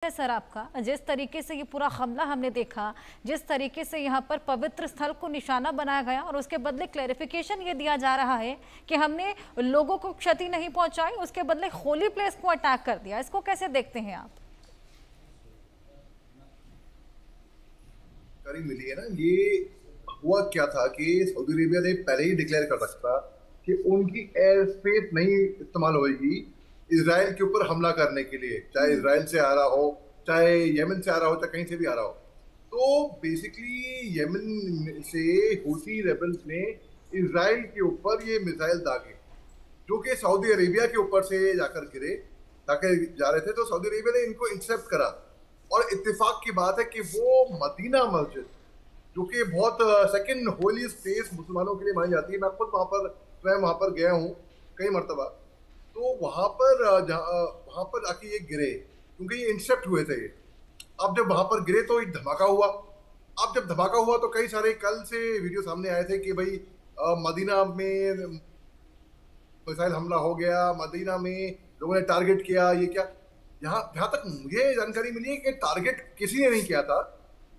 है सर आपका, जिस तरीके से ये पूरा हमला हमने देखा, जिस तरीके से यहाँ पर पवित्र स्थल को निशाना बनाया गया और उसके बदले क्लैरिफिकेशन ये दिया जा रहा है कि हमने लोगों को क्षति नहीं पहुंचाई, उसके बदले होली प्लेस को अटैक कर दिया, इसको कैसे देखते हैं आप? जानकारी मिली है ना, ये हुआ क्या था कि सऊदी अरेबिया ने पहले ही डिक्लेयर कर रखा था कि उनकी एयर स्पेस नहीं इस्तेमाल होगी इसराइल के ऊपर हमला करने के लिए, चाहे इसराइल से आ रहा हो, चाहे यमन से आ रहा हो, चाहे कहीं से भी आ रहा हो। तो बेसिकली यमन से हूथी रेबल्स ने इसराइल के ऊपर ये मिसाइल दागे जो कि सऊदी अरेबिया के ऊपर से जाकर गिरे, जाकर जा रहे थे। तो सऊदी अरेबिया ने इनको इंटरसेप्ट करा और इत्तेफाक की बात है कि वो मदीना मस्जिद जो कि बहुत सेकंड होली प्लेस मुसलमानों के लिए मानी जाती है, मैं खुद वहां पर गया हूँ कई मरतबा। तो वहां पर आके ये गिरे क्योंकि ये इंटरसेप्ट हुए थे। अब जब वहां पर गिरे तो एक धमाका हुआ। अब जब धमाका हुआ तो कई सारे कल से वीडियो सामने आए थे कि भाई मदीना में मिसाइल हमला हो गया, मदीना में लोगों ने टारगेट किया, ये क्या। जहां तक मुझे जानकारी मिली है कि टारगेट किसी ने नहीं किया था,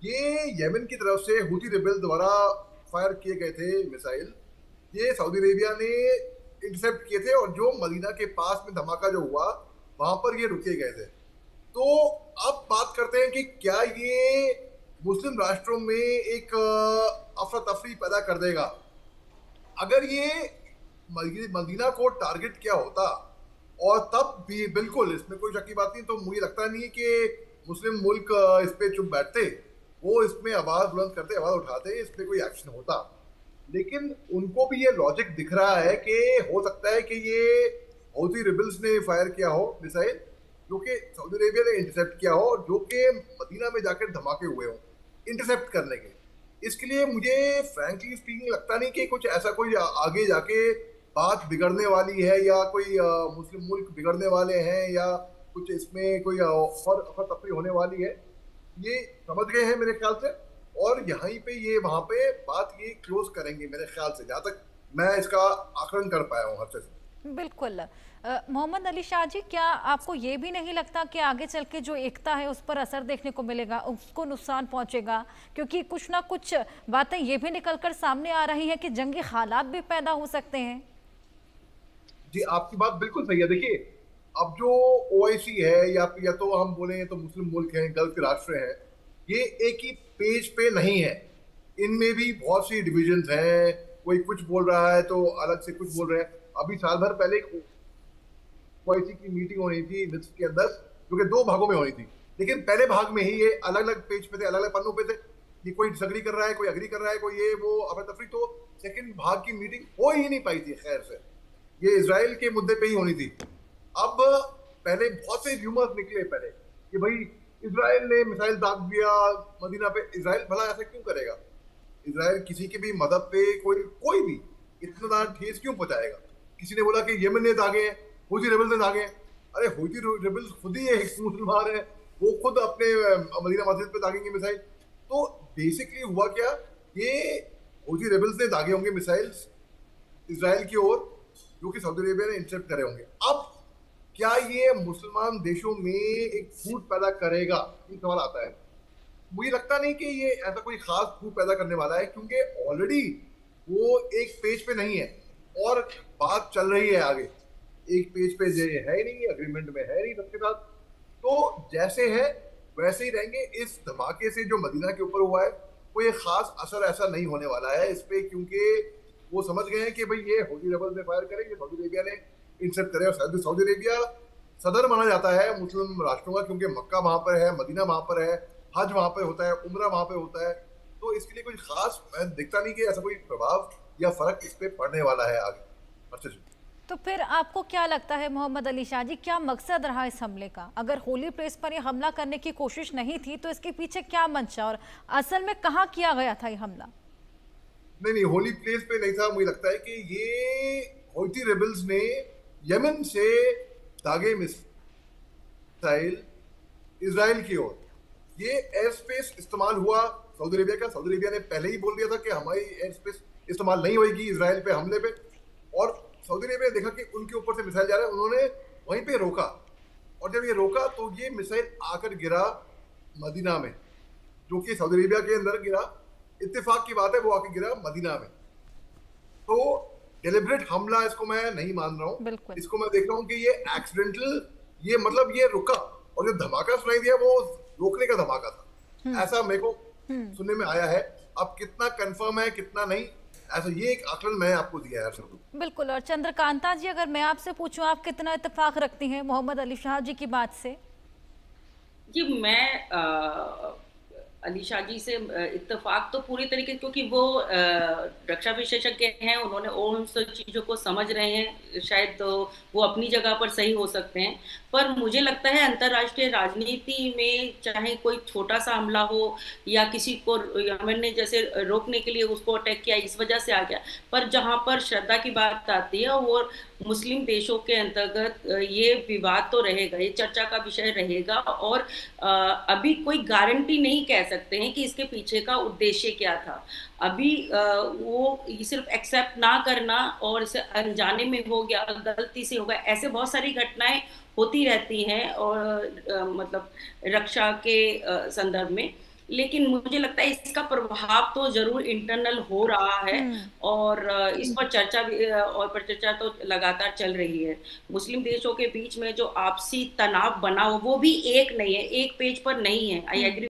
ये यमन की तरफ से हूथी रिबेल द्वारा फायर किए गए थे मिसाइल। ये सऊदी अरेबिया ने इंटरसेप्ट किए थे और जो मदीना के पास में धमाका जो हुआ वहां पर ये रुके गए थे। तो अब बात करते हैं कि क्या ये मुस्लिम राष्ट्रों में एक अफरा तफरी पैदा कर देगा। अगर ये मदीना को टारगेट किया होता और तब भी बिल्कुल इसमें कोई शक की बात नहीं, तो मुझे लगता नहीं कि मुस्लिम मुल्क इस पे चुप बैठते, वो इसमें आवाज बुलंद करते, आवाज उठाते, इस पे कोई एक्शन होता। लेकिन उनको भी ये लॉजिक दिख रहा है कि हो सकता है कि ये हूथी रिबल्स ने फायर किया हो मिसाइल जो कि सऊदी अरेबिया ने इंटरसेप्ट किया हो, जो कि मदीना में जाकर धमाके हुए हो इंटरसेप्ट करने के। इसके लिए मुझे फ्रैंकली स्पीकिंग लगता नहीं कि कुछ ऐसा कोई आगे जाके बात बिगड़ने वाली है या कोई मुस्लिम मुल्क बिगड़ने वाले हैं या कुछ इसमें कोई अफरा तफरी होने वाली है। ये समझ गए हैं मेरे ख्याल से, और यहीं पे ये वहां पे बात ये क्लोज करेंगे मेरे ख्याल से, जहां तक मैं इसका आकलन कर पाया हूँ हर से। बिल्कुल। मोहम्मद अली शाह जी, क्या आपको ये भी नहीं लगता कि आगे चल के जो एकता है उस पर असर देखने को मिलेगा, उसको नुकसान पहुंचेगा? क्योंकि कुछ ना कुछ बातें ये भी निकलकर सामने आ रही हैं कि जंगी हालात भी पैदा हो सकते हैं। जी, आपकी बात बिल्कुल सही है। देखिए, अब जो ओआईसी है या तो हम बोले तो मुस्लिम मुल्क हैं, गल्फ के राष्ट्र हैं, ये एक ही पेज पे नहीं है। इनमें भी बहुत सी डिविजन्स हैं, कोई कुछ बोल रहा है तो अलग से कुछ बोल रहे हैं। अभी साल भर पहले ओआईसी की मीटिंग होनी थी मिस्र के अंदर, जो कि 2 भागों में होनी थी, लेकिन पहले भाग में ही ये अलग अलग पेज पे थे, अलग अलग पन्नों पे थे। ये कोई डिसएग्री कर रहा है, कोई अग्री कर रहा है, कोई ये वो अफरा तफरी। तो सेकंड भाग की मीटिंग हो ही नहीं पाई थी खैर से, ये इजराइल के मुद्दे पे ही होनी थी। अब पहले बहुत से र्यूमर्स निकले पहले कि भाई इजराइल ने मिसाइल दाग दिया मदीना पे। इजराइल भला ऐसा क्यों करेगा? इजराइल किसी के भी मदद पे कोई भी इतना ज्यादा ठेस क्यों पहुंचाएगा? किसी ने बोला कि यमन ने दागे हैं, हूथी रेबल्स ने दागे हैं। अरे हूथी रेबल्स खुद ही एक मुसलमान है, वो खुद अपने मदीना मस्जिद पे दागेंगे मिसाइल। तो बेसिकली हुआ क्या, ये हूथी रेबल्स ने दागे होंगे मिसाइल्स इजराइल की ओर, जो कि सऊदी अरेबिया ने इंटरसेप्ट करे होंगे। अब क्या ये मुसलमान देशों में एक फूट पैदा करेगा, ये सवाल आता है। मुझे लगता नहीं कि ये ऐसा कोई खास फूट पैदा करने वाला है, क्योंकि ऑलरेडी वो एक पेज पे नहीं है और बात चल रही है आगे। एक पेज पे ये है ही नहीं, अग्रीमेंट में है नहीं सबके साथ। तो जैसे है वैसे ही रहेंगे। इस धमाके से जो मदीना के ऊपर हुआ है कोई खास असर ऐसा नहीं होने वाला है इस पे, क्योंकि वो समझ गए हैं कि भाई ये हूथी रेबल्स ने फायर करे, ये सऊदी अरेबिया ने इंटरसेप्ट करे। और सऊदी अरेबिया सदर माना जाता है मुस्लिम राष्ट्रों का, क्योंकि मक्का वहां पर है, मदीना वहां पर है, हज वहां पर होता है, उम्रा वहां पर होता है। तो इसके लिए कोई खास मैं दिखता नहीं कि ऐसा कोई प्रभाव या फर्क इस पे पड़ने वाला है आगे। अच्छा जी, तो फिर आपको क्या लगता है मोहम्मद अली शाह जी, क्या मकसद रहा इस हमले का? अगर होली प्लेस पर यह हमला करने की कोशिश नहीं थी तो इसके पीछे क्या मंशा और असल में कहाँ किया गया था ये हमला? नहीं, होली प्लेस पे नहीं था। मुझे लगता है कि ये हूथी रेबल्स ने यमन से दागे मिसाइल इसराइल की ओर, ये एयर स्पेस इस्तेमाल हुआ सऊदी अरेबिया का। सऊदी अरेबिया ने पहले ही बोल दिया था कि हमारी एयर स्पेस इस्तेमाल नहीं होगी इसराइल पे हमले पे, और सऊदी अरेबिया ने देखा कि उनके ऊपर से मिसाइल जा रहा है, उन्होंने वहीं पे रोका और जब ये रोका तो ये मिसाइल आकर गिरा मदीना में, जो कि सऊदी अरेबिया के अंदर गिरा। इत्तेफाक की बात है, वो आके गिरा मदीना में। तो डेलिब्रेट हमला इसको मैं नहीं मान रहा हूँ, इसको मैं देख रहा हूँ कि ये एक्सीडेंटल, ये मतलब ये रुका, और जो धमाका सुनाई दिया वो रोकने का धमाका था, ऐसा मेरे को सुनने में आया है। अब कितना कंफर्म है कितना नहीं, ऐसा ये एक आकलन मैं आपको दिया है। बिल्कुल। और चंद्रकांता जी, अगर मैं आपसे पूछूं, आप कितना इत्तेफाक रखती हैं मोहम्मद अली शाह जी की बात से? जी, मैं अली शाह जी से इत्तेफाक तो पूरी तरीके, क्योंकि वो रक्षा विशेषज्ञ हैं, उन्होंने उन सब चीज़ों को समझ रहे हैं, शायद तो वो अपनी जगह पर सही हो सकते हैं। पर मुझे लगता है अंतर्राष्ट्रीय राजनीति में चाहे कोई छोटा सा हमला हो या किसी को यमन ने जैसे रोकने के लिए उसको अटैक किया, इस वजह से आ गया, पर जहाँ पर श्रद्धा की बात आती है वो मुस्लिम देशों के अंतर्गत ये विवाद तो रहेगा, ये चर्चा का विषय रहेगा। और अभी कोई गारंटी नहीं कह सकते हैं कि इसके पीछे का उद्देश्य क्या था। अभी वो सिर्फ एक्सेप्ट ना करना और इसे अनजाने में हो गया, गलती से हो गया, ऐसे बहुत सारी घटनाएं होती रहती हैं और मतलब रक्षा के संदर्भ में। लेकिन मुझे लगता है इसका प्रभाव तो जरूर इंटरनल हो रहा है और इस पर चर्चा भी और पर चर्चा तो लगातार चल रही है। मुस्लिम देशों के बीच में जो आपसी तनाव बना हो वो भी एक नहीं है, एक पेज पर नहीं है। I agree